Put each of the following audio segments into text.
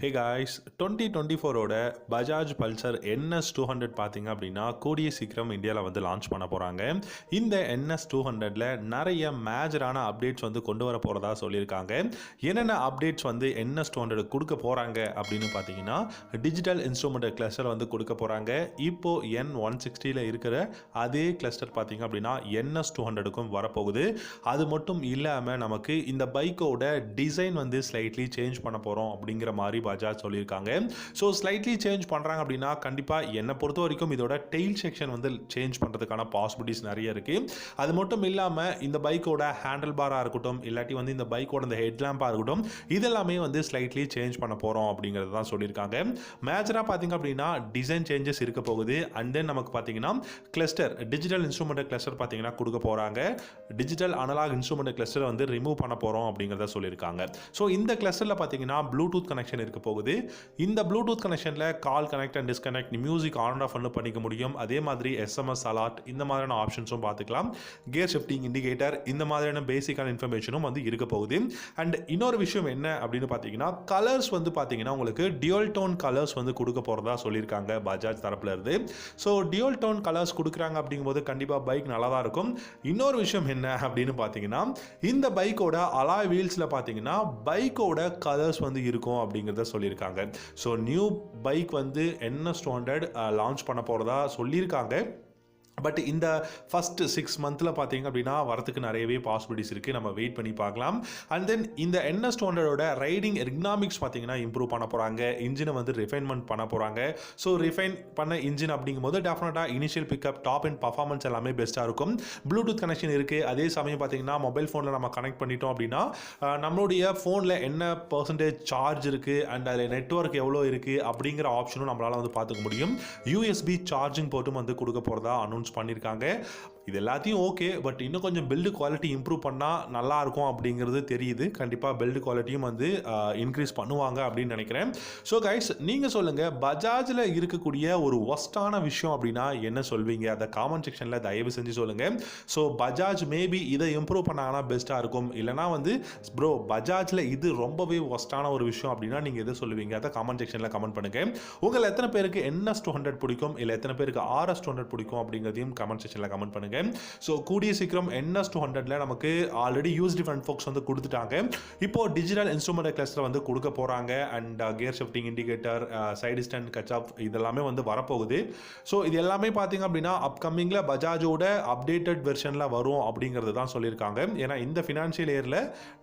ஹே guys 2024ஓட Bajaj Pulsar NS 200 பார்த்தீங்க அப்படின்னா கூடிய சீக்கிரம் இந்தியாவில் வந்து லான்ச் பண்ண போகிறாங்க. இந்த NS 200ல் நிறைய மேஜரான அப்டேட்ஸ் வந்து கொண்டு வர போகிறதா சொல்லியிருக்காங்க. என்னென்ன அப்டேட்ஸ் வந்து NS 200 கொடுக்க போகிறாங்க அப்படின்னு பார்த்தீங்கன்னா, டிஜிட்டல் இன்ஸ்ட்ருமெண்ட் கிளஸ்டர் வந்து கொடுக்க போகிறாங்க. இப்போது N160ல் இருக்கிற அதே கிளஸ்டர் பார்த்தீங்க அப்படின்னா NS 200க்கும் வரப்போகுது. அது மட்டும் இல்லாமல் நமக்கு இந்த பைக்கோட டிசைன் வந்து ஸ்லைட்லி சேஞ்ச் பண்ண போகிறோம் அப்படிங்கிற மாதிரி பஜாஜ் சொல்லியிருக்காங்க. ஸோ ஸ்லைட்லி சேஞ்ச் பண்ணுறாங்க அப்படின்னா கண்டிப்பாக என்னை பொறுத்த வரைக்கும் இதோட டெயில் செக்ஷன் வந்து சேஞ்ச் பண்ணுறதுக்கான பாசிபிலிட்டிஸ் நிறைய இருக்குது. அது மட்டும் இல்லாமல் இந்த பைக்கோட ஹேண்டில் பாராக இருக்கட்டும், இல்லாட்டி வந்து இந்த பைக்கோட இந்த ஹெட்லாம்பாக இருக்கட்டும், இதெல்லாமே வந்து ஸ்லைட்லி சேஞ்ச் பண்ண போகிறோம் அப்படிங்கிறது தான் சொல்லியிருக்காங்க. மேஜராக பார்த்தீங்க அப்படின்னா டிசைன் சேஞ்சஸ் இருக்க போகுது. அண்ட் தென் நமக்கு பார்த்தீங்கன்னா கிளஸ்டர் டிஜிட்டல் இன்ஸ்ட்ருமெண்ட் கிளஸ்டர் பார்த்தீங்கன்னா கொடுக்க போகிறாங்க. டிஜிட்டல் அனலாக் இன்ஸ்ட்ருமெண்ட் கிளஸ்டர் வந்து ரிமூவ் பண்ண போகிறோம் அப்படிங்கிறத சொல்லியிருக்காங்க. ஸோ இந்த கிளஸ்டரில் பார்த்தீங்கன்னா ப்ளூடூத் கனெக்ஷன் இருக்க போகுது. இந்த ப்ளூடூத் கனெக்ஷனில் call connect and disconnect, music on off பண்ண பண்ணிக்க முடியும். அதே மாதிரி SMS அலர்ட் இந்த மாதிரியான ஆப்ஷன்ஸும் பார்த்துக்கலாம். கியர் ஷிஃப்டிங் இண்டிகேட்டர் இந்த மாதிரியான பேசிக்கான இன்ஃபர்மேஷனும் வந்து இருக்க போகுது. அண்ட் இன்னொரு விஷயம் என்ன அப்படின்னு பார்த்தீங்கன்னா, கலர்ஸ் வந்து பார்த்தீங்கன்னா உங்களுக்கு டியூல் டோன் கலர்ஸ் வந்து கொடுக்க போகிறதா சொல்லியிருக்காங்க பஜாஜ் தரப்புல இருந்து. ஸோ டியூல் டோன் கலர்ஸ் கொடுக்குறாங்க அப்படிங்கும்போது கண்டிப்பாக பைக் நல்லா தான் இருக்கும். இன்னொரு விஷயம் என்ன அப்படின்னு பார்த்தீங்கன்னா, இந்த பைக்கோட அலாய் வீல்ஸில் பார்த்தீங்கன்னா பைக்கோட கலர்ஸ் வந்து இருக்கும் அப்படிங்கிறத சொல்லியிருக்காங்க. ஸோ நியூ பைக் வந்து NS 200 லான்ச் பண்ண போகிறதா சொல்லியிருக்காங்க. பட் இந்த ஃபஸ்ட் 6 மந்தில் பார்த்தீங்க அப்படின்னா வரத்துக்கு நிறையவே பாசிபிலிட்டிஸ் இருக்குது. நம்ம வெயிட் பண்ணி பார்க்கலாம். அண்ட் தென் இந்த NS 200ஓட ரைடிங் எர்கனாமிக்ஸ் பார்த்தீங்கன்னா இம்ப்ரூவ் பண்ண போகிறாங்க. இன்ஜினை வந்து ரிஃபைன்மெண்ட் பண்ண போகிறாங்க. ஸோ ரிஃபைன் பண்ண இன்ஜின் அப்படிங்கும்போது டெஃபினட்டாக initial pickup, top and performance எல்லாமே பெஸ்ட்டாக இருக்கும். ப்ளூடூத் கனெக்ஷன் இருக்குது. அதே சமயம் பார்த்தீங்கன்னா மொபைல் ஃபோனில் நம்ம கனெக்ட் பண்ணிட்டோம் அப்படின்னா நம்மளுடைய ஃபோனில் என்ன பர்சன்டேஜ் சார்ஜ் இருக்குது அண்ட் அதில் நெட்வொர்க் எவ்வளோ இருக்குது அப்படிங்கிற ஆப்ஷனும் நம்மளால் வந்து பார்த்துக்க முடியும். USB சார்ஜிங் போர்ட்டும் வந்து கொடுக்க போகிறதா அனௌன்ஸ் பண்ணியிருக்காங்க. இது எல்லாத்தையும் ஓகே, பட் இன்னும் கொஞ்சம் பில்டு குவாலிட்டி இம்ப்ரூவ் பண்ணால் நல்லா இருக்கும் அப்படிங்கிறது தெரியுது. கண்டிப்பாக பில்டு குவாலிட்டியும் வந்து இன்க்ரீஸ் பண்ணுவாங்க அப்படின்னு நினைக்கிறேன். ஸோ கைஸ், நீங்கள் சொல்லுங்கள், பஜாஜில் இருக்கக்கூடிய ஒரு ஒஸ்டான விஷயம் அப்படின்னா என்ன சொல்வீங்க? அதை காமெண்ட் செக்ஷனில் தயவு செஞ்சு சொல்லுங்கள். ஸோ பஜாஜ் மேபி இதை இம்ப்ரூவ் பண்ணாங்கன்னா பெஸ்ட்டாக இருக்கும். இல்லைனா வந்து ப்ரோ பஜாஜில் இது ரொம்பவே ஒஸ்டான ஒரு விஷயம் அப்படின்னா நீங்கள் எதை சொல்லுவீங்க? அதை காமெண்ட் செக்ஷனில் கமெண்ட் பண்ணுங்கள். உங்கள் எத்தனை பேருக்கு NS 200 பிடிக்கும், இல்லை எத்தனை பேருக்கு RS 200 பிடிக்கும் அப்படிங்கிறதையும் கமெண்ட் செக்ஷனில் கமெண்ட் பண்ணுங்கள். ஸோ கூடிய சீக்கிரம் NS 200ல நமக்கு ஆல்ரெடி யூஸ்டு ஃப்ரண்ட் ஃபோக்ஸ் வந்து கொடுத்துட்டாங்க. இப்போ டிஜிட்டல் இன்ஸ்ட்ருமெண்ட் கிளஸ்டர் வந்து கொடுக்க போகிறாங்க. And gear shifting indicator, side stand cutoff இதெல்லாமே வந்து வரப்போகுது. ஸோ இது எல்லாமே பார்த்தீங்க அப்படின்னா அப்கமிங்கில் பஜாஜோட அப்டேட்டட் வெர்ஷனில் வரும் அப்படிங்கிறது தான் சொல்லியிருக்காங்க. ஏன்னா இந்த ஃபினான்ஷியல் இயரில்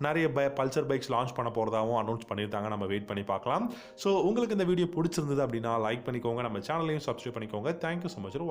நிறைய பல்சர் பைக்ஸ் லான்ச் பண்ண போகிறதாகவும் அனௌன்ஸ் பண்ணியிருக்காங்க. நம்ம வெயிட் பண்ணி பார்க்கலாம். ஸோ உங்களுக்கு இந்த வீடியோ பிடிச்சிருந்தது அப்படின்னா லைக் பண்ணிக்கோங்க, நம்ம சேனலையும் சப்ஸ்கிரைப் பண்ணிக்கோங்க. Thank you so much.